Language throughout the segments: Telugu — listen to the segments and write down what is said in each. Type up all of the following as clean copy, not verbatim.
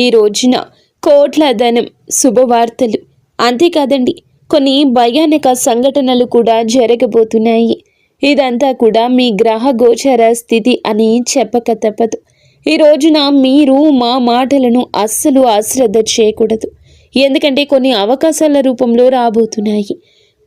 ఈ రోజున కోట్ల ధనం, శుభవార్తలు, అంతేకాదండి కొన్ని భయానక సంఘటనలు కూడా జరగబోతున్నాయి. ఇదంతా కూడా మీ గ్రహ గోచర స్థితి అని చెప్పక తప్పదు. ఈ రోజున మీరు మా మాటలను అస్సలు అశ్రద్ధ చేయకూడదు. ఎందుకంటే కొన్ని అవకాశాల రూపంలో రాబోతున్నాయి.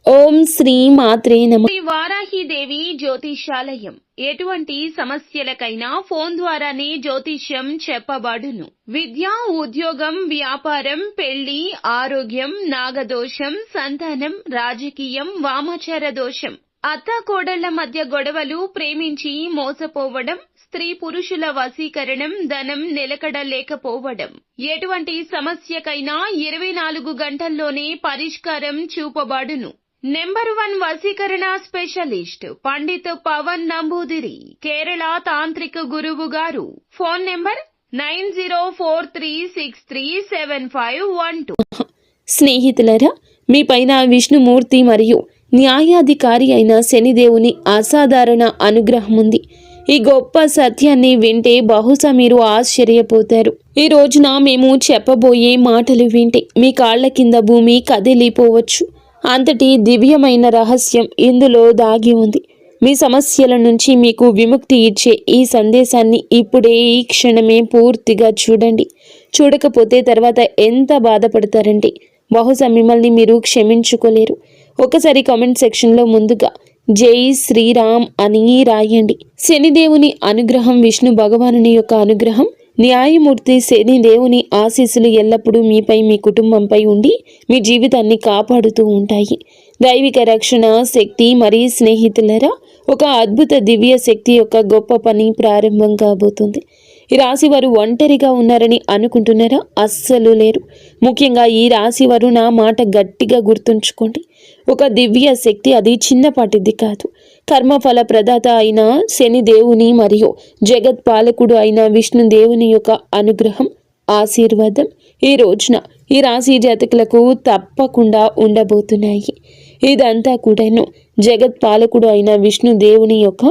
ఓం శ్రీ మాత్రే నమః. శ్రీ వారాహిదేవి జ్యోతిషాలయం. ఎటువంటి సమస్యలకైనా ఫోన్ ద్వారానే జ్యోతిష్యం చెప్పబడును. విద్య, ఉద్యోగం, వ్యాపారం, పెళ్లి, ఆరోగ్యం, నాగదోషం, సంతానం, రాజకీయం, వామాచార దోషం, అత్తాకోడళ్ల మధ్య గొడవలు, ప్రేమించి మోసపోవడం, స్త్రీ పురుషుల వశీకరణం, ధనం నిలకడ లేకపోవడం, ఎటువంటి సమస్యకైనా 24 గంటల్లోనే పరిష్కారం చూపబడును. నెంబర్ 1 వశీకరణ స్పెషలిస్ట్ పండిత్ పవన్ నంబూదిరి, కేరళ తాంత్రిక గురువు గారు. Phone number 9043637512. స్నేహితులరా, మీ పైన విష్ణుమూర్తి మరియు న్యాయాధికారి అయిన శనిదేవుని అసాధారణ అనుగ్రహం ఉంది. ఈ గొప్ప సత్యాన్ని వింటే బహుశా మీరు ఆశ్చర్యపోతారు. ఈ రోజున మేము చెప్పబోయే మాటలు వింటే మీ కాళ్ల కింద భూమి కదిలిపోవచ్చు. అంతటి దివ్యమైన రహస్యం ఇందులో దాగి ఉంది. మీ సమస్యల నుంచి మీకు విముక్తి ఇచ్చే ఈ సందేశాన్ని ఇప్పుడే, ఈ క్షణమే పూర్తిగా చూడండి. చూడకపోతే తర్వాత ఎంత బాధపడతారంటే బహుశా మిమ్మల్ని మీరు క్షమించుకోలేరు. ఒకసారి కామెంట్ సెక్షన్లో ముందుగా జై శ్రీరామ్ అని రాయండి. శనిదేవుని అనుగ్రహం, విష్ణు భగవానుని యొక్క అనుగ్రహం, న్యాయమూర్తి శనిదేవుని ఆశీస్సులు ఎల్లప్పుడూ మీపై, మీ కుటుంబంపై ఉండి మీ జీవితాన్ని కాపాడుతూ ఉంటాయి. దైవిక రక్షణ శక్తి మరి స్నేహితులరా, ఒక అద్భుత దివ్య శక్తి యొక్క గొప్ప పని ప్రారంభం కాబోతుంది. ఈ రాశి వారు ఒంటరిగా ఉన్నారని అనుకుంటున్నారా? అస్సలు లేరు. ముఖ్యంగా ఈ రాశి వారు నా మాట గట్టిగా గుర్తుంచుకోండి. ఒక దివ్య శక్తి, అది చిన్నపాటిది కాదు. కర్మఫల ప్రదాత అయిన శని దేవుని మరియు జగత్ పాలకుడు అయిన విష్ణుదేవుని యొక్క అనుగ్రహం, ఆశీర్వాదం ఈ రోజున ఈ రాశి జాతకులకు తప్పకుండా ఉండబోతున్నాయి. ఇదంతా కూడాను జగత్ పాలకుడు అయిన విష్ణుదేవుని యొక్క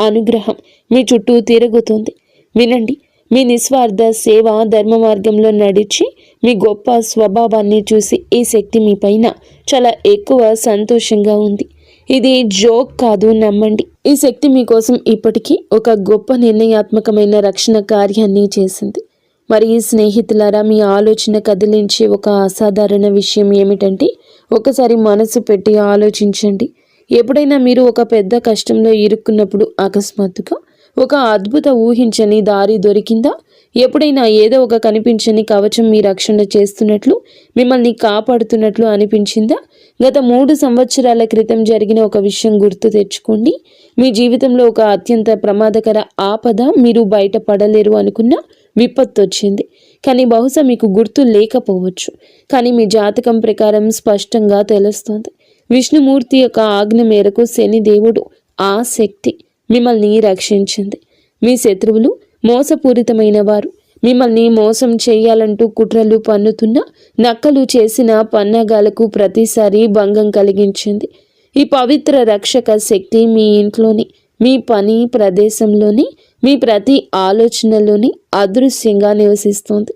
అనుగ్రహం మీ చుట్టూ తిరుగుతుంది. వినండి, మీ నిస్వార్థ సేవ, ధర్మ మార్గంలో నడిచి మీ గొప్ప స్వభావాన్ని చూసి ఈ శక్తి మీ పైన చాలా ఎక్కువ సంతోషంగా ఉంది. ఇది జోక్ కాదు, నమ్మండి. ఈ శక్తి మీకోసం ఇప్పటికీ ఒక గొప్ప నిర్ణయాత్మకమైన రక్షణ కార్యాన్ని చేసింది. మరి స్నేహితులారా, మీ ఆలోచన కదిలించే ఒక అసాధారణ విషయం ఏమిటంటే, ఒకసారి మనసు పెట్టి ఆలోచించండి. ఎప్పుడైనా మీరు ఒక పెద్ద కష్టంలో ఇరుక్కున్నప్పుడు అకస్మాత్తుగా ఒక అద్భుత ఊహించని దారి దొరికిందా? ఎప్పుడైనా ఏదో ఒక కనిపించని కవచం మీ రక్షణ చేస్తున్నట్లు, మిమ్మల్ని కాపాడుతున్నట్లు అనిపించిందా? గత 3 సంవత్సరాల క్రితం జరిగిన ఒక విషయం గుర్తు తెచ్చుకోండి. మీ జీవితంలో ఒక అత్యంత ప్రమాదకర ఆపద, మీరు బయటపడలేరు అనుకున్న విపత్తు వచ్చింది. కానీ బహుశా మీకు గుర్తు లేకపోవచ్చు. కానీ మీ జాతకం ప్రకారం స్పష్టంగా తెలుస్తోంది. విష్ణుమూర్తి యొక్క ఆజ్ఞ మేరకు శనిదేవుడు, ఆ శక్తి మిమ్మల్ని రక్షించింది. మీ శత్రువులు మోసపూరితమైన వారు, మిమ్మల్ని మోసం చేయాలంటూ కుట్రలు పన్నుతున్న నక్కలు చేసిన పన్నాగాలకు ప్రతిసారి భంగం కలిగించింది. ఈ పవిత్ర రక్షక శక్తి మీ ఇంట్లోని, మీ పని ప్రదేశంలోని, మీ ప్రతి ఆలోచనలోని అదృశ్యంగా నివసిస్తోంది.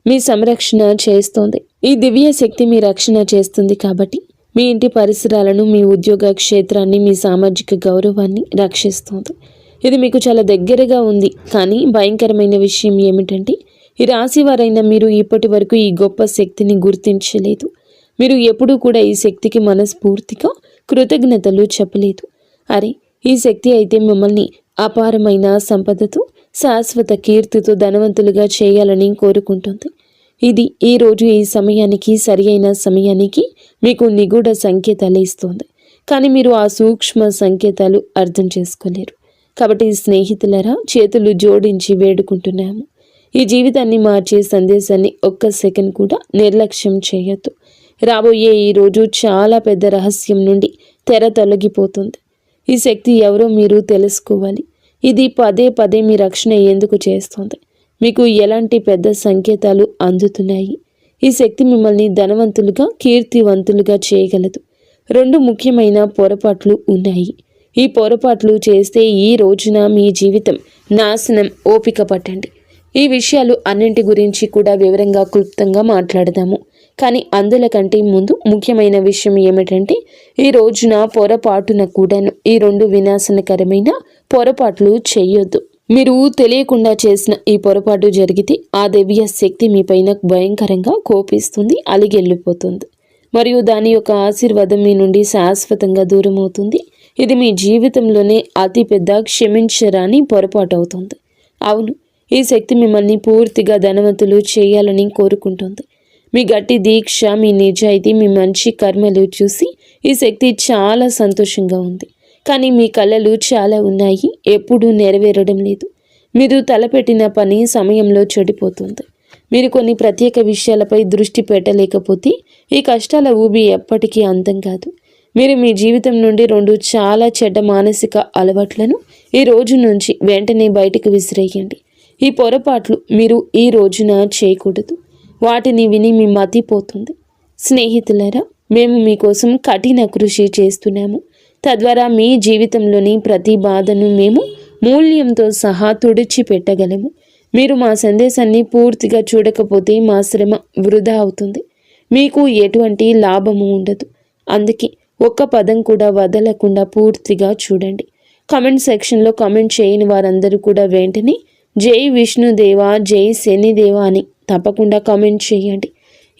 మీ సంరక్షణ చేస్తోంది. ఈ దివ్య శక్తి మీ రక్షణ చేస్తుంది కాబట్టి మీ ఇంటి పరిసరాలను, మీ ఉద్యోగ క్షేత్రాన్ని, మీ సామాజిక గౌరవాన్ని రక్షిస్తోంది. ఇది మీకు చాలా దగ్గరగా ఉంది. కానీ భయంకరమైన విషయం ఏమిటంటే, ఈ రాశి వారైన మీరు ఇప్పటి వరకు ఈ గొప్ప శక్తిని గుర్తించలేదు. మీరు ఎప్పుడూ కూడా ఈ శక్తికి మనస్ఫూర్తిగా కృతజ్ఞతలు చెప్పలేదు. అరే, ఈ శక్తి అయితే మిమ్మల్ని అపారమైన సంపదతో, శాశ్వత కీర్తితో ధనవంతులుగా చేయాలని కోరుకుంటుంది. ఇది ఈ రోజు ఈ సమయానికి, సరి అయిన సమయానికి మీకు నిగూఢ సంకేతాలు ఇస్తుంది. కానీ మీరు ఆ సూక్ష్మ సంకేతాలు అర్థం చేసుకోలేరు. కాబట్టి స్నేహితులరా, చేతులు జోడించి వేడుకుంటున్నాము. ఈ జీవితాన్ని మార్చే సందేశాన్ని ఒక్క సెకండ్ కూడా నిర్లక్ష్యం చేయొద్దు. రాబోయే ఈ రోజు చాలా పెద్ద రహస్యం నుండి తెర తొలగిపోతుంది. ఈ శక్తి ఎవరో మీరు తెలుసుకోవాలి. ఇది పదే పదే మీ రక్షణ ఎందుకు చేస్తుంది? మీకు ఎలాంటి పెద్ద సంకేతాలు అందుతున్నాయి? ఈ శక్తి మిమ్మల్ని ధనవంతులుగా, కీర్తివంతులుగా చేయగలదు. 2 ముఖ్యమైన పొరపాట్లు ఉన్నాయి. ఈ పొరపాట్లు చేస్తే ఈ రోజున మీ జీవితం నాశనం. ఓపిక పట్టండి. ఈ విషయాలు అన్నింటి గురించి కూడా వివరంగా క్లుప్తంగా మాట్లాడదాము. కానీ అందులకంటే ముందు ముఖ్యమైన విషయం ఏమిటంటే, ఈ రోజున పొరపాటున కూడాను ఈ 2 వినాశనకరమైన పొరపాట్లు చేయొద్దు. మీరు తెలియకుండా చేసిన ఈ పొరపాటు జరిగితే ఆ దివ్య శక్తి మీ పైన భయంకరంగా కోపిస్తుంది, అలిగెళ్ళిపోతుంది. మరియు దాని యొక్క ఆశీర్వాదం మీ నుండి శాశ్వతంగా దూరం అవుతుంది. ఇది మీ జీవితంలోనే అతిపెద్ద క్షమించరాని పొరపాటు అవుతుంది. అవును, ఈ శక్తి మిమ్మల్ని పూర్తిగా ధనవంతులు చేయాలని కోరుకుంటుంది. మీ గట్టి దీక్ష, మీ నిజాయితీ, మీ మంచి కర్మలు చూసి ఈ శక్తి చాలా సంతోషంగా ఉంది. కానీ మీ కళలు చాలా ఉన్నాయి, ఎప్పుడూ నెరవేరడం లేదు. మీరు తలపెట్టిన పని సమయంలో చెడిపోతుంది. మీరు కొన్ని ప్రత్యేక విషయాలపై దృష్టి పెట్టలేకపోతే ఈ కష్టాల ఊబి ఎప్పటికీ అంతం కాదు. మీరు మీ జీవితం నుండి 2 చాలా చెడ్డ మానసిక అలవాట్లను ఈ రోజు నుంచి వెంటనే బయటకు విసిరేయండి. ఈ పొరపాట్లు మీరు ఈ రోజున చేయకూడదు. వాటిని విని మీ మతిపోతుంది. స్నేహితులారా, మేము మీకోసం కఠిన కృషి చేస్తున్నాము. తద్వారా మీ జీవితంలోని ప్రతి బాధను మేము మూల్యంతో సహా తుడిచిపెట్టగలము. మీరు మా సందేశాన్ని పూర్తిగా చూడకపోతే మా శ్రమ వృధా అవుతుంది. మీకు ఎటువంటి లాభము ఉండదు. అందుకే ఒక్క పదం కూడా వదలకుండా పూర్తిగా చూడండి. కామెంట్ సెక్షన్లో కామెంట్ చేయని వారందరూ కూడా వెంటనే జై విష్ణుదేవ, జై శనిదేవ అని తప్పకుండా కామెంట్ చేయండి.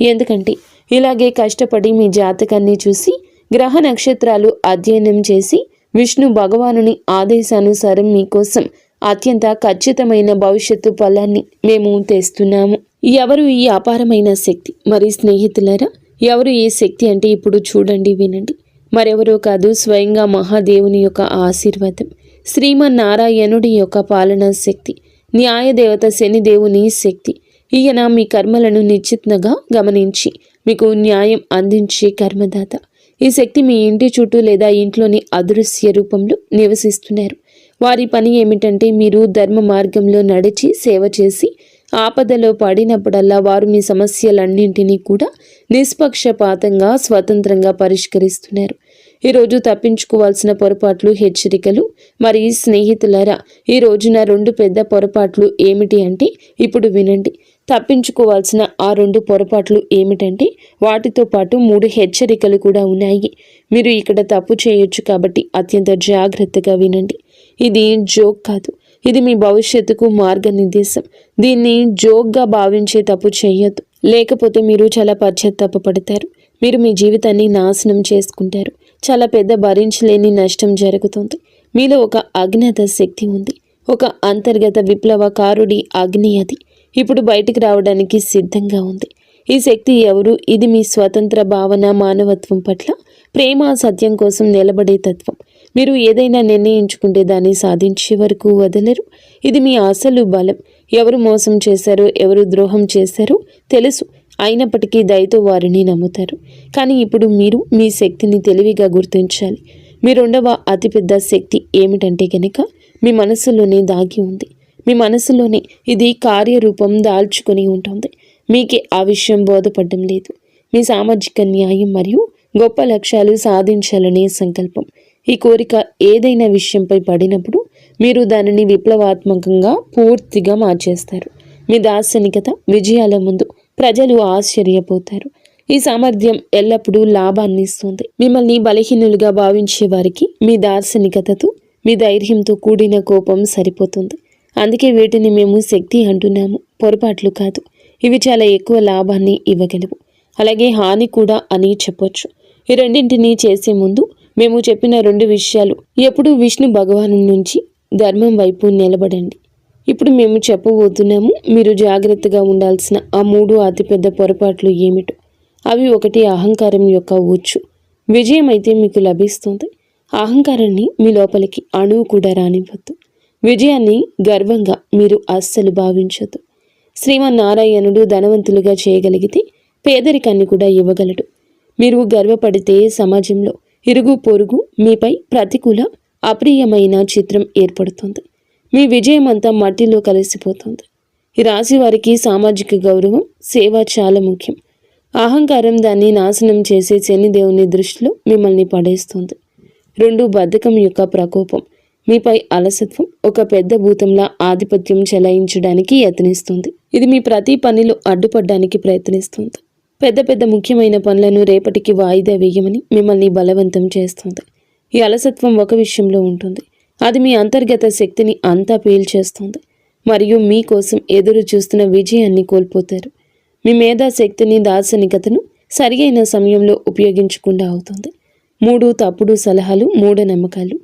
ఎందుకంటే ఇలాగే కష్టపడి మీ జాతకాన్ని చూసి గ్రహ నక్షత్రాలు అధ్యయనం చేసి విష్ణు భగవానుని ఆదేశానుసారం మీకోసం అత్యంత ఖచ్చితమైన భవిష్యత్తు ఫలాన్ని మేము తెస్తున్నాము. ఎవరు ఈ అపారమైన శక్తి? మరి స్నేహితులారా, ఎవరు ఈ శక్తి అంటే ఇప్పుడు చూడండి, వినండి. మరెవరో కాదు, స్వయంగా మహాదేవుని యొక్క ఆశీర్వాదం, శ్రీమన్నారాయణుడి యొక్క పాలనా శక్తి, న్యాయదేవత శనిదేవుని శక్తి. ఈయన మీ కర్మలను నిశ్చితంగా గమనించి మీకు న్యాయం అందించే కర్మదాత. ఈ శక్తి మీ ఇంటి చుట్టూ లేదా ఇంట్లోని అదృశ్య రూపంలో నివసిస్తున్నారు. వారి పని ఏమిటంటే, మీరు ధర్మ మార్గంలో నడిచి సేవ చేసి ఆపదలో పడినప్పుడల్లా వారు మీ సమస్యలన్నింటినీ కూడా నిష్పక్షపాతంగా స్వతంత్రంగా పరిష్కరిస్తున్నారు. ఈరోజు తప్పించుకోవాల్సిన పొరపాట్లు, హెచ్చరికలు. మరి స్నేహితులారా, ఈ రోజున 2 పెద్ద పొరపాట్లు ఏమిటి అంటే ఇప్పుడు వినండి. తప్పించుకోవాల్సిన ఆ 2 పొరపాట్లు ఏమిటంటే వాటితో పాటు 3 హెచ్చరికలు కూడా ఉన్నాయి. మీరు ఇక్కడ తప్పు చేయొచ్చు కాబట్టి అత్యంత జాగ్రత్తగా వినండి. ఇది జోక్ కాదు, ఇది మీ భవిష్యత్తుకు మార్గనిర్దేశం. దీన్ని జోక్గా భావించే తప్పు చేయొద్దు, లేకపోతే మీరు చాలా పశ్చాత్తాపపడతారు. మీరు మీ జీవితాన్ని నాశనం చేసుకుంటారు. చాలా పెద్ద భరించలేని నష్టం జరుగుతుంది. మీలో ఒక అజ్ఞాత శక్తి ఉంది, ఒక అంతర్గత విప్లవకారుడి అగ్ని. అది ఇప్పుడు బయటికి రావడానికి సిద్ధంగా ఉంది. ఈ శక్తి ఎవరు? ఇది మీ స్వతంత్ర భావన, మానవత్వం పట్ల ప్రేమ, సత్యం కోసం నిలబడే తత్వం. మీరు ఏదైనా నిర్ణయించుకుంటే దాన్ని సాధించే వరకు వదలరు. ఇది మీ అసలు బలం. ఎవరు మోసం చేశారో, ఎవరు ద్రోహం చేశారో తెలుసు, అయినప్పటికీ దయతో వారిని నమ్ముతారు. కానీ ఇప్పుడు మీరు మీ శక్తిని తెలివిగా గుర్తించాలి. మీ 2వ అతిపెద్ద శక్తి ఏమిటంటే కనుక మీ మనసులోనే దాగి ఉంది. మీ మనసులోనే ఇది కార్యరూపం దాల్చుకొని ఉంటుంది. మీకే ఆ విషయం బోధపడడం లేదు. మీ సామాజిక న్యాయం మరియు గొప్ప లక్ష్యాలు సాధించాలనే సంకల్పం. ఈ కోరిక ఏదైనా విషయంపై పడినప్పుడు మీరు దానిని విప్లవాత్మకంగా పూర్తిగా మార్చేస్తారు. మీ దార్శనికత విజయాల ముందు ప్రజలు ఆశ్చర్యపోతారు. ఈ సామర్థ్యం ఎల్లప్పుడూ లాభాన్ని ఇస్తుంది. మిమ్మల్ని బలహీనులుగా భావించే వారికి మీ దార్శనికతతో, మీ ధైర్యంతో కూడిన కోపం సరిపోతుంది. అందుకే వీటిని మేము శక్తి అంటున్నాము, పొరపాట్లు కాదు. ఇవి చాలా ఎక్కువ లాభాన్ని ఇవ్వగలవు, అలాగే హాని కూడా అని చెప్పొచ్చు. ఈ రెండింటినీ చేసే ముందు మేము చెప్పిన 2 విషయాలు ఎప్పుడూ విష్ణు భగవాను నుంచి ధర్మం వైపు నిలబడండి. ఇప్పుడు మేము చెప్పబోతున్నాము. మీరు జాగ్రత్తగా ఉండాల్సిన ఆ 3 అతిపెద్ద పొరపాట్లు ఏమిటో. అవి 1 అహంకారం యొక్క ఉచ్చు. విజయం అయితే మీకు లభిస్తుంది. అహంకారాన్ని మీ లోపలికి అణువు కూడా రానివ్వద్దు. విజయాన్ని గర్వంగా మీరు అస్సలు భావించొద్దు. శ్రీమన్నారాయణుడు ధనవంతులుగా చేయగలిగితే పేదరికాన్ని కూడా ఇవ్వగలడు. మీరు గర్వపడితే సమాజంలో ఇరుగు పొరుగు మీపై ప్రతికూల, అప్రియమైన చిత్రం ఏర్పడుతుంది. మీ విజయం అంతా మట్టిలో కలిసిపోతుంది. ఈ రాశి వారికి సామాజిక గౌరవం, సేవ చాలా ముఖ్యం. అహంకారం దాన్ని నాశనం చేసే శనిదేవుని దృష్టిలో మిమ్మల్ని పడేస్తుంది. 2 బద్ధకం యొక్క ప్రకోపం. మీపై అలసత్వం ఒక పెద్ద భూతంలా ఆధిపత్యం చెలాయించడానికి యత్నిస్తుంది. ఇది మీ ప్రతి పనిలో అడ్డుపడడానికి ప్రయత్నిస్తుంది. పెద్ద పెద్ద ముఖ్యమైన పనులను రేపటికి వాయిదా వేయమని మిమ్మల్ని బలవంతం చేస్తుంది. ఈ అలసత్వం ఒక విషయంలో ఉంటుంది. అది మీ అంతర్గత శక్తిని అంతా పేల్చేస్తుంది మరియు మీకోసం ఎదురు చూస్తున్న విజయాన్ని కోల్పోతారు. మీ మేధాశక్తిని దార్శనికతను సరి అయిన సమయంలో ఉపయోగించకుండా అవుతుంది. 3 తప్పుడు సలహాలు, మూఢనమ్మకాలు,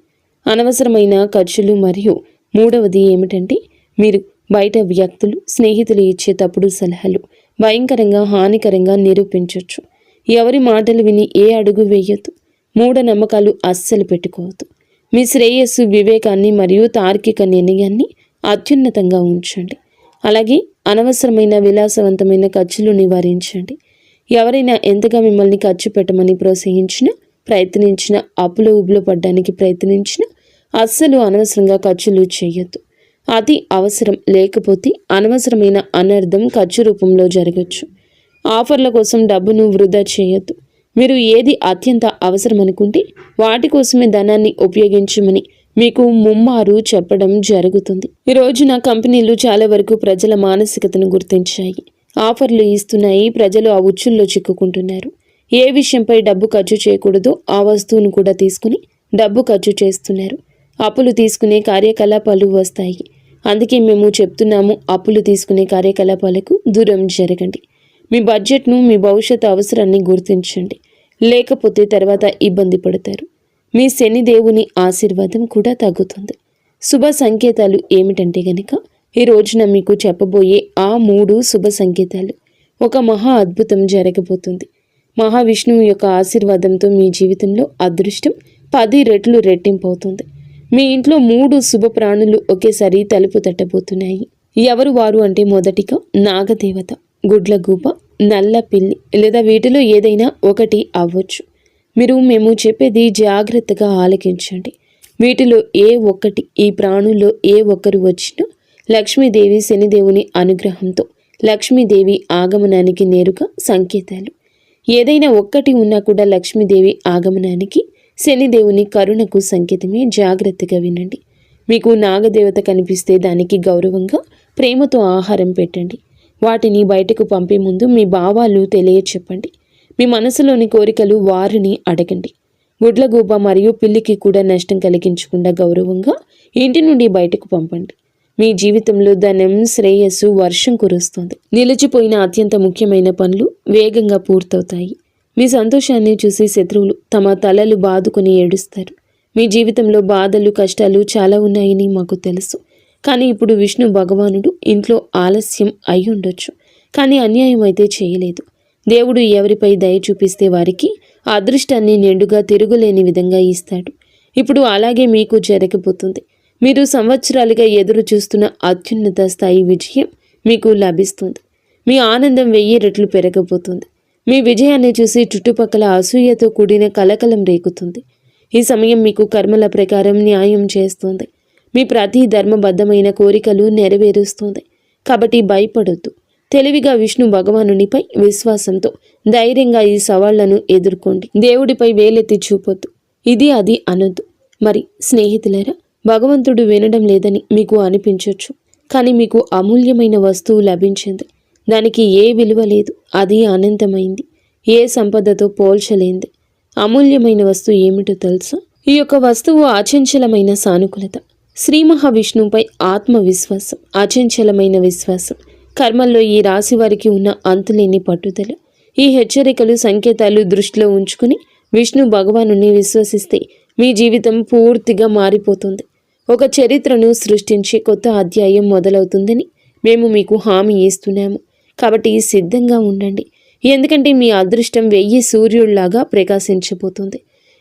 అనవసరమైన ఖర్చులు మరియు మూడవది ఏమిటంటే మీరు బయట వ్యక్తులు, స్నేహితులు ఇచ్చే తప్పుడు సలహాలు భయంకరంగా హానికరంగా నిరూపించవచ్చు. ఎవరి మాటలు విని ఏ అడుగు వేయొద్దు. మూఢనమ్మకాలు అస్సలు పెట్టుకోవద్దు. మీ శ్రేయస్సు, వివేకాన్ని మరియు తార్కిక నిర్ణయాన్ని అత్యున్నతంగా ఉంచండి. అలాగే అనవసరమైన విలాసవంతమైన ఖర్చులు నివారించండి. ఎవరైనా ఎంతగా మిమ్మల్ని ఖర్చు పెట్టమని ప్రోత్సహించినా, ప్రయత్నించినా, అప్పులో ఉబులో పడ్డానికి ప్రయత్నించినా అస్సలు అనవసరంగా ఖర్చులు చేయొద్దు. అతి అవసరం లేకపోతే అనవసరమైన అనర్థం ఖర్చు రూపంలో జరగచ్చు. ఆఫర్ల కోసం డబ్బును వృధా చేయొద్దు. మీరు ఏది అత్యంత అవసరం అనుకుంటే వాటి కోసమే ధనాన్ని ఉపయోగించమని మీకు ముమ్మారు చెప్పడం జరుగుతుంది. ఈ రోజున కంపెనీలు చాలా వరకు ప్రజల మానసికతను గుర్తించాయి. ఆఫర్లు ఇస్తున్నాయి. ప్రజలు ఆ ఉచ్చుల్లో చిక్కుకుంటున్నారు. ఏ విషయంపై డబ్బు ఖర్చు చేయకూడదో ఆ వస్తువును కూడా తీసుకుని డబ్బు ఖర్చు చేస్తున్నారు. అప్పులు తీసుకునే కార్యకలాపాలు వస్తాయి. అందుకే మేము చెప్తున్నాము, అప్పులు తీసుకునే కార్యకలాపాలకు దూరం జరగండి. మీ బడ్జెట్ను, మీ భవిష్యత్ అవసరాన్ని గుర్తించండి. లేకపోతే తర్వాత ఇబ్బంది పడతారు. మీ శనిదేవుని ఆశీర్వాదం కూడా తగ్గుతుంది. శుభ సంకేతాలు ఏమిటంటే గనక ఈ రోజున మీకు చెప్పబోయే ఆ 3 శుభ సంకేతాలు. ఒక మహా అద్భుతం జరగబోతుంది. మహావిష్ణువు యొక్క ఆశీర్వాదంతో మీ జీవితంలో అదృష్టం 10 రెట్లు రెట్టింపవుతుంది. మీ ఇంట్లో 3 శుభ ప్రాణులు ఒకేసారి తలుపు తట్టబోతున్నాయి. ఎవరు వారు అంటే మొదటిగా నాగదేవత, గుడ్లగూబ, నల్ల పిల్లి లేదా వీటిలో ఏదైనా ఒకటి అవ్వచ్చు. మేము చెప్పేది జాగ్రత్తగా ఆలకించండి. వీటిలో ఏ ఒక్కటి, ఈ ప్రాణుల్లో ఏ ఒక్కరు వచ్చినా లక్ష్మీదేవి, శనిదేవుని అనుగ్రహంతో లక్ష్మీదేవి ఆగమనానికి నేరుగా సంకేతాలు. ఏదైనా ఒక్కటి ఉన్నా కూడా లక్ష్మీదేవి ఆగమనానికి, శనిదేవుని కరుణకు సంకేతమే. జాగ్రత్తగా వినండి. మీకు నాగదేవత కనిపిస్తే దానికి గౌరవంగా, ప్రేమతో ఆహారం పెట్టండి. వాటిని బయటకు పంపే ముందు మీ భావాలు తెలియచెప్పండి. మీ మనసులోని కోరికలు వారిని అడగండి. గుడ్లగూబ మరియు పిల్లికి కూడా నష్టం కలిగించకుండా గౌరవంగా ఇంటి నుండి బయటకు పంపండి. మీ జీవితంలో ధనం, శ్రేయస్సు వర్షం కురుస్తుంది. నిలిచిపోయిన అత్యంత ముఖ్యమైన పనులు వేగంగా పూర్తవుతాయి. మీ సంతోషాన్ని చూసి శత్రువులు తమ తలలు బాదుకుని ఏడుస్తారు. మీ జీవితంలో బాధలు, కష్టాలు చాలా ఉన్నాయని మాకు తెలుసు. కానీ ఇప్పుడు విష్ణు భగవానుడు ఇంట్లో ఆలస్యం అయి ఉండొచ్చు, కానీ అన్యాయం అయితే చేయలేదు. దేవుడు ఎవరిపై దయ చూపిస్తే వారికి అదృష్టాన్ని నిండుగా తిరుగులేని విధంగా ఇస్తాడు. ఇప్పుడు అలాగే మీకు జరగబోతుంది. మీరు సంవత్సరాలుగా ఎదురు చూస్తున్న అత్యున్నత స్థాయి విజయం మీకు లభిస్తుంది. మీ ఆనందం 1000 రెట్లు పెరగబోతుంది. మీ విజయాన్ని చూసి చుట్టుపక్కల అసూయతో కూడిన కలకలం రేగుతుంది. ఈ సమయం మీకు కర్మల ప్రకారం న్యాయం చేస్తుంది. మీ ప్రతి ధర్మబద్ధమైన కోరికలు నెరవేరుస్తుంది. కాబట్టి భయపడొద్దు. తెలివిగా విష్ణు భగవానునిపై విశ్వాసంతో ధైర్యంగా ఈ సవాళ్లను ఎదుర్కోండి. దేవుడిపై వేలెత్తి చూపొద్దు. ఇది అది అనొద్దు. మరి స్నేహితులారా, భగవంతుడు వినడం లేదని మీకు అనిపించవచ్చు. కానీ మీకు అమూల్యమైన వస్తువు లభించింది. దానికి ఏ విలువ లేదు. అది అనంతమైంది. ఏ సంపదతో పోల్చలేంది. అమూల్యమైన వస్తువు ఏమిటో తెలుసా? ఈ యొక్క వస్తువు అచంచలమైన సానుకూలత, శ్రీ మహావిష్ణువుపై ఆత్మవిశ్వాసం, అచంచలమైన విశ్వాసం, కర్మల్లో ఈ రాశి వారికి ఉన్న అంతులేని పట్టుదల. ఈ హెచ్చరికలు, సంకేతాలు దృష్టిలో ఉంచుకుని విష్ణు భగవానుని విశ్వసిస్తే మీ జీవితం పూర్తిగా మారిపోతుంది. ఒక చరిత్రను సృష్టించే కొత్త అధ్యాయం మొదలవుతుందని మేము మీకు హామీ ఇస్తున్నాము. కాబట్టి సిద్ధంగా ఉండండి. ఎందుకంటే మీ అదృష్టం 1000 సూర్యుళ్లాగా ప్రకాశించబోతుంది.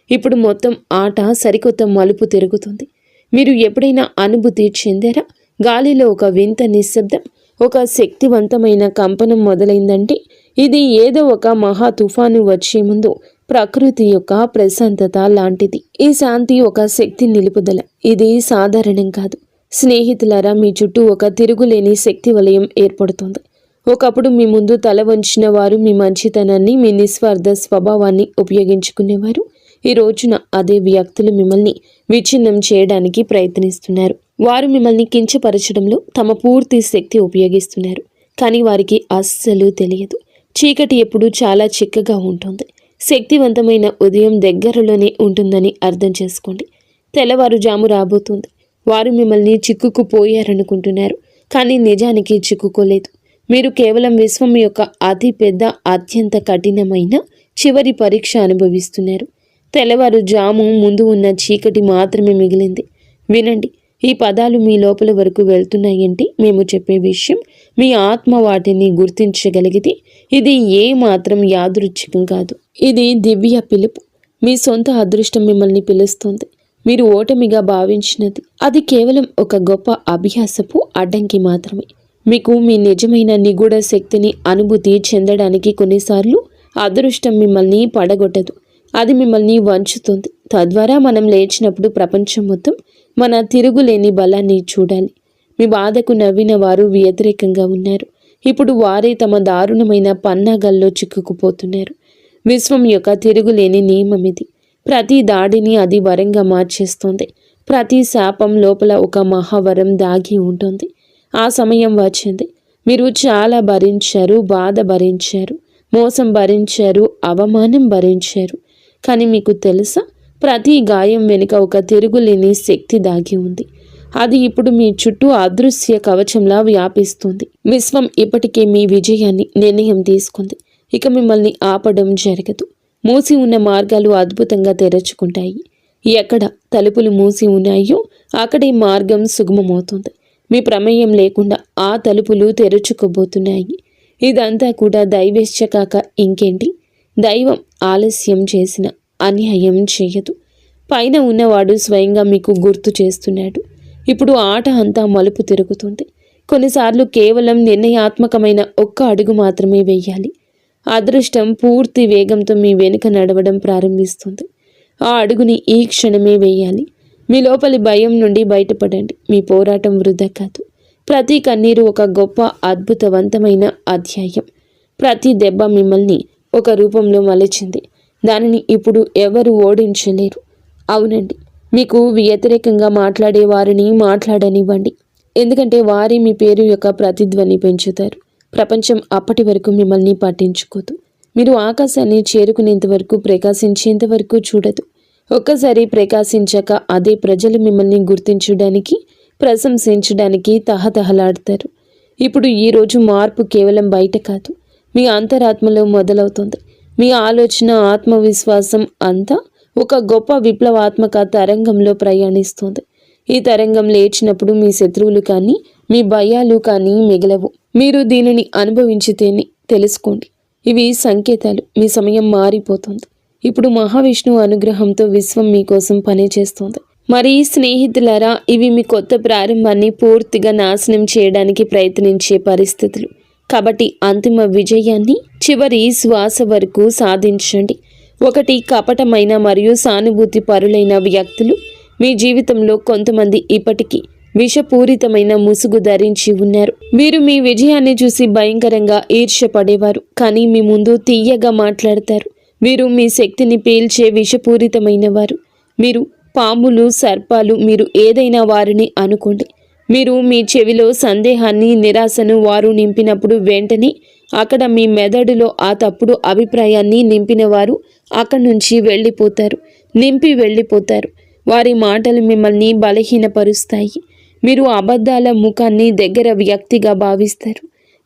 ఇప్పుడు మొత్తం ఆట సరికొత్త మలుపు తిరుగుతుంది. మీరు ఎప్పుడైనా అనుభూతి చెందారా? గాలిలో ఒక వింత నిశ్శబ్దం, ఒక శక్తివంతమైన కంపనం మొదలైందంటే ఇది ఏదో ఒక మహా తుఫాను వచ్చే ముందు ప్రకృతి యొక్క ప్రశాంతత లాంటిది. ఈ శాంతి ఒక శక్తి నిలుపుదల. ఇది సాధారణం కాదు. స్నేహితులారా, మీ చుట్టూ ఒక తిరుగులేని శక్తి వలయం ఏర్పడుతుంది. ఒకప్పుడు మీ ముందు తల వంచిన వారు, మీ మంచితనాన్ని, మీ నిస్వార్థ స్వభావాన్ని ఉపయోగించుకునేవారు. ఈ రోజున అదే వ్యక్తులు మిమ్మల్ని విచ్ఛిన్నం చేయడానికి ప్రయత్నిస్తున్నారు. వారు మిమ్మల్ని కించపరచడంలో తమ పూర్తి శక్తి ఉపయోగిస్తున్నారు. కానీ వారికి అస్సలు తెలియదు, చీకటి ఎప్పుడూ చాలా చిక్కగా ఉంటుంది. శక్తివంతమైన ఉదయం దగ్గరలోనే ఉంటుందని అర్థం చేసుకోండి. తెల్లవారుజాము రాబోతుంది. వారు మిమ్మల్ని చిక్కుకుపోయారనుకుంటున్నారు, కానీ నిజానికి చిక్కుకోలేదు. మీరు కేవలం విశ్వం యొక్క అతి పెద్ద, అత్యంత కఠినమైన చివరి పరీక్ష అనుభవిస్తున్నారు. తెల్లవారుజాము ముందు ఉన్న చీకటి మాత్రమే మిగిలింది. వినండి, ఈ పదాలు మీ లోపల వరకు వెళ్తున్నాయంటే మేము చెప్పే విషయం మీ ఆత్మ వాటిని గుర్తించగలిగితే ఇది ఏ మాత్రం యాదృచ్ఛికం కాదు. ఇది దివ్య పిలుపు. మీ సొంత అదృష్టం మిమ్మల్ని పిలుస్తుంది. మీరు ఓటమిగా భావించినది అది కేవలం ఒక గొప్ప అభ్యాసపు అడ్డంకి మాత్రమే. మీకు మీ నిజమైన నిగూఢ శక్తిని అనుభూతి చెందడానికి కొన్నిసార్లు అదృష్టం మిమ్మల్ని పడగొట్టదు, అది మిమ్మల్ని వంచుతుంది. తద్వారా మనం లేచినప్పుడు ప్రపంచం మొత్తం మన తిరుగులేని బలాన్ని చూడాలి. మీ బాధకు నవ్విన వారు వ్యతిరేకంగా ఉన్నారు. ఇప్పుడు వారే తమ దారుణమైన పన్నాగాల్లో చిక్కుకుపోతున్నారు. విశ్వం యొక్క తిరుగులేని నియమం ఇది. ప్రతి దాడిని అది వరంగా మార్చేస్తుంది. ప్రతి శాపం లోపల ఒక మహావరం దాగి ఉంటుంది. ఆ సమయం వచ్చింది. మీరు చాలా భరించారు, బాధ భరించారు, మోసం భరించారు, అవమానం భరించారు. కానీ మీకు తెలుసా, ప్రతి గాయం వెనుక ఒక తిరుగులేని శక్తి దాగి ఉంది. అది ఇప్పుడు మీ చుట్టూ అదృశ్య కవచంలా వ్యాపిస్తుంది. విశ్వం ఇప్పటికే మీ విజయాన్ని నిర్ణయం తీసుకుంది. ఇక మిమ్మల్ని ఆపడం జరగదు. మూసి ఉన్న మార్గాలు అద్భుతంగా తెరుచుకుంటాయి. ఎక్కడ తలుపులు మూసి ఉన్నాయో అక్కడే మార్గం సుగమమవుతుంది. మీ ప్రమేయం లేకుండా ఆ తలుపులు తెరుచుకోబోతున్నాయి. ఇదంతా కూడా దైవేచ్ఛ కాక ఇంకేంటి? దైవం ఆలస్యం చేసిన అన్యాయం చేయదు. పైన ఉన్నవాడు స్వయంగా మీకు గుర్తు చేస్తున్నాడు. ఇప్పుడు ఆట అంతా మలుపు తిరుగుతుంది. కొన్నిసార్లు కేవలం నిర్ణయాత్మకమైన ఒక్క అడుగు మాత్రమే వేయాలి. అదృష్టం పూర్తి వేగంతో మీ వెనుక నడవడం ప్రారంభిస్తుంది. ఆ అడుగుని ఈ క్షణమే వేయాలి. మీ లోపలి భయం నుండి బయటపడండి. మీ పోరాటం వృధా కాదు. ప్రతి కన్నీరు ఒక గొప్ప అద్భుతవంతమైన అధ్యాయం. ప్రతి దెబ్బ మిమ్మల్ని ఒక రూపంలో మలిచింది. దానిని ఇప్పుడు ఎవరు ఓడించలేరు. అవునండి, మీకు వ్యతిరేకంగా మాట్లాడే వారిని మాట్లాడనివ్వండి. ఎందుకంటే వారే మీ పేరు యొక్క ప్రతిధ్వని పెంచుతారు. ప్రపంచం అప్పటి వరకు మిమ్మల్ని పట్టించుకోదు. మీరు ఆకాశాన్ని చేరుకునేంత వరకు, ప్రకాశించేంత వరకు చూడదు. ఒక్కసారి ప్రకాశించాక అదే ప్రజలు మిమ్మల్ని గుర్తించడానికి, ప్రశంసించడానికి తహతహలాడతారు. ఇప్పుడు ఈరోజు మార్పు కేవలం బయట కాదు, మీ అంతరాత్మలో మొదలవుతుంది. మీ ఆలోచన, ఆత్మవిశ్వాసం అంతా ఒక గొప్ప విప్లవాత్మక తరంగంలో ప్రయాణిస్తుంది. ఈ తరంగం లేచినప్పుడు మీ శత్రువులు కానీ, మీ భయాలు కానీ మిగలవు. మీరు దీనిని అనుభవించితేనే తెలుసుకోండి. ఇవి సంకేతాలు. మీ సమయం మారిపోతుంది. ఇప్పుడు మహావిష్ణువు అనుగ్రహంతో విశ్వం మీకోసం పనిచేస్తోంది. మరి స్నేహితులారా, ఇవి మీ కొత్త ప్రారంభాన్ని పూర్తిగా నాశనం చేయడానికి ప్రయత్నించే పరిస్థితులు. కాబట్టి అంతిమ విజయాన్ని చివరి శ్వాస వరకు సాధించండి. ఒకటి, కపటమైన మరియు సానుభూతి పరులైన వ్యక్తులు మీ జీవితంలో కొంతమంది ఇప్పటికీ విషపూరితమైన ముసుగు ధరించి ఉన్నారు. వీరు మీ విజయాన్ని చూసి భయంకరంగా ఈర్ష్యపడేవారు, కానీ మీ ముందు తీయగా మాట్లాడతారు. వీరు మీ శక్తిని పీల్చే విషపూరితమైన వారు. మీరు పాములు, సర్పాలు, మీరు ఏదైనా వారిని అనుకోండి. మీరు మీ చెవిలో సందేహాన్ని, నిరాశను వారు నింపినప్పుడు వెంటనే అక్కడ మీ మెదడులో ఆ తప్పుడు అభిప్రాయాన్ని నింపిన వారు అక్కడి నుంచి నింపి వెళ్ళిపోతారు. వారి మాటలు మిమ్మల్ని బలహీనపరుస్తాయి. మీరు అబద్ధాల ముఖాన్ని దగ్గర వ్యక్తిగా భావిస్తారు.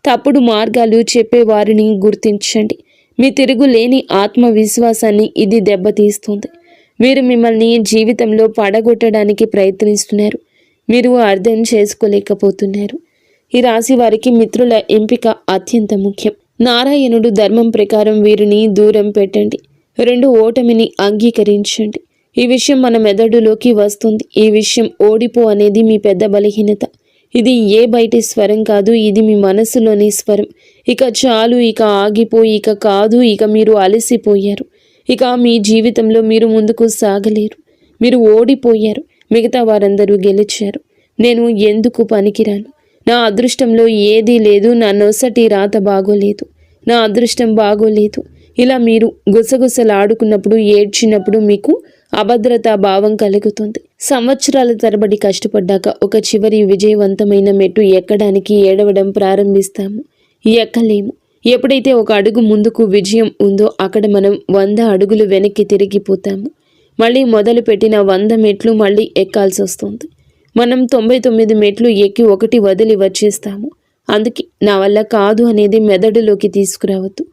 తప్పుడు మార్గాలు చెప్పేవారిని గుర్తించండి. మీ తిరుగులేని ఆత్మవిశ్వాసాన్ని ఇది దెబ్బతీస్తుంది. వీరు మిమ్మల్ని జీవితంలో పడగొట్టడానికి ప్రయత్నిస్తున్నారు. మీరు అర్థం చేసుకోలేకపోతున్నారు. ఈ రాశి వారికి మిత్రుల ఎంపిక అత్యంత ముఖ్యం. నారాయణుడు ధర్మం ప్రకారం వీరిని దూరం పెట్టండి. 2, ఓటమిని అంగీకరించండి. ఈ విషయం మన మెదడులోకి వస్తుంది. ఈ విషయం ఓడిపో అనేది మీ పెద్ద బలహీనత. ఇది ఏ బయటి స్వరం కాదు, ఇది మీ మనసులోని స్వరం. ఇక చాలు, ఇక ఆగిపో, ఇక కాదు, ఇక మీరు అలసిపోయారు. ఇక మీ జీవితంలో మీరు ముందుకు సాగలేరు. మీరు ఓడిపోయారు. మిగతా వారందరూ గెలిచారు. నేను ఎందుకు పనికిరాను? నా అదృష్టంలో ఏదీ లేదు. నా నొసటి రాత బాగోలేదు. నా అదృష్టం బాగోలేదు. ఇలా మీరు గుసగుసలాడుకున్నప్పుడు ఏడ్చినప్పుడు మీకు అభద్రతా భావం కలుగుతుంది. సంవత్సరాల తరబడి కష్టపడ్డాక ఒక చివరి విజయవంతమైన మెట్టు ఎక్కడానికి ఏడవడం ప్రారంభిస్తాము. ఎక్కలేము. ఎప్పుడైతే ఒక అడుగు ముందుకు విజయం ఉందో అక్కడ మనం 100 అడుగులు వెనక్కి తిరిగిపోతాము. మళ్ళీ మొదలు పెట్టిన 100 మెట్లు మళ్ళీ ఎక్కాల్సి వస్తుంది. మనం 99 మెట్లు ఎక్కి ఒకటి వదిలి వచ్చేస్తాము. అందుకే నా వల్ల కాదు అనేది మెదడులోకి తీసుకురావద్దు.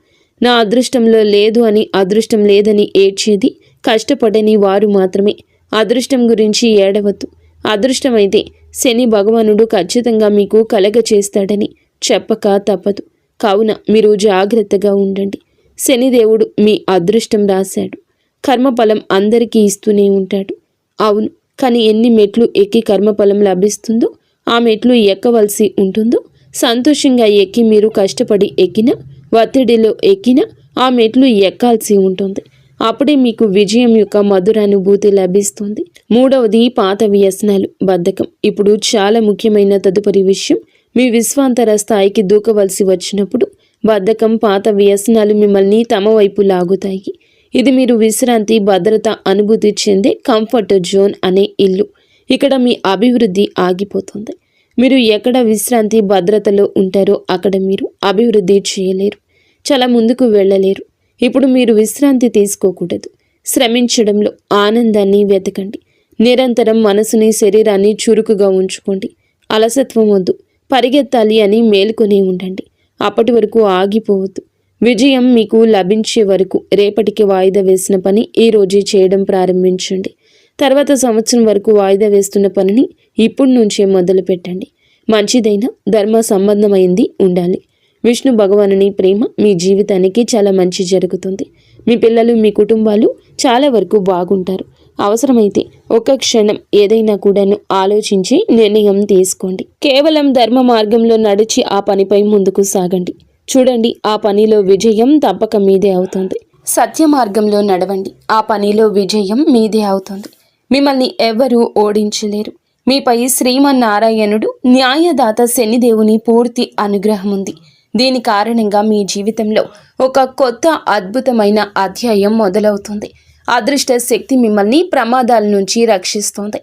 నా అదృష్టంలో లేదు అని, అదృష్టం లేదని ఏడ్చేది కష్టపడని వారు మాత్రమే. అదృష్టం గురించి ఏడవద్దు. అదృష్టమైతే శని భగవానుడు ఖచ్చితంగా మీకు కలగ చేస్తాడని చెప్పక తప్పదు. కావున మీరు జాగ్రత్తగా ఉండండి. శనిదేవుడు మీ అదృష్టం రాశాడు. కర్మఫలం అందరికీ ఇస్తూనే ఉంటాడు. అవును, కానీ ఎన్ని మెట్లు ఎక్కి కర్మఫలం లభిస్తుందో, ఆ మెట్లు ఎక్కవలసి ఉంటుందో, సంతోషంగా ఎక్కి మీరు కష్టపడి ఎక్కినా, ఒత్తిడిలో ఎక్కినా ఆ మెట్లు ఎక్కాల్సి ఉంటుంది. అప్పుడే మీకు విజయం యొక్క మధురానుభూతి లభిస్తుంది. మూడవది పాత వ్యసనాలు, బద్ధకం. ఇప్పుడు చాలా ముఖ్యమైన తదుపరి విషయం, మీ విశ్వాంతర స్థాయికి దూకవలసి వచ్చినప్పుడు బద్ధకం, పాత వ్యసనాలు మిమ్మల్ని తమ వైపు లాగుతాయి. ఇది మీరు విశ్రాంతి, భద్రత అనుభూతి చెందే కంఫర్ట్ జోన్ అనే ఇల్లు. ఇక్కడ మీ అభివృద్ధి ఆగిపోతుంది. మీరు ఎక్కడ విశ్రాంతి, భద్రతలో ఉంటారో అక్కడ మీరు అభివృద్ధి చేయలేరు, చాలా ముందుకు వెళ్ళలేరు. ఇప్పుడు మీరు విశ్రాంతి తీసుకోకూడదు. శ్రమించడంలో ఆనందాన్ని వెతకండి. నిరంతరం మనసుని, శరీరాన్ని చురుకుగా ఉంచుకోండి. అలసత్వం వద్దు. పరిగెత్తాలి అని మేలుకొని ఉండండి. అప్పటి వరకు ఆగిపోవద్దు. విజయం మీకు లభించే వరకు రేపటికి వాయిదా వేసిన పని ఈ రోజే చేయడం ప్రారంభించండి. తర్వాత సంవత్సరం వరకు వాయిదా వేస్తున్న పనిని ఇప్పటి నుంచే మొదలు పెట్టండి. మంచిదైన ధర్మ సంబంధమైంది ఉండాలి. విష్ణు భగవానుని ప్రేమ మీ జీవితానికి చాలా మంచి జరుగుతుంది. మీ పిల్లలు, మీ కుటుంబాలు చాలా వరకు బాగుంటారు. అవసరమైతే ఒక్క క్షణం ఏదైనా కూడాను ఆలోచించి నిర్ణయం తీసుకోండి. కేవలం ధర్మ మార్గంలో నడిచి ఆ పనిపై ముందుకు సాగండి. చూడండి, ఆ పనిలో విజయం తప్పక మీదే అవుతుంది. సత్య మార్గంలో నడవండి. ఆ పనిలో విజయం మీదే అవుతుంది. మిమ్మల్ని ఎవ్వరూ ఓడించలేరు. మీపై శ్రీమన్నారాయణుడు న్యాయదాత శనిదేవుని పూర్తి అనుగ్రహం ఉంది. దీని కారణంగా మీ జీవితంలో ఒక కొత్త అద్భుతమైన అధ్యాయం మొదలవుతుంది. అదృష్ట శక్తి మిమ్మల్ని ప్రమాదాల నుంచి రక్షిస్తుంది.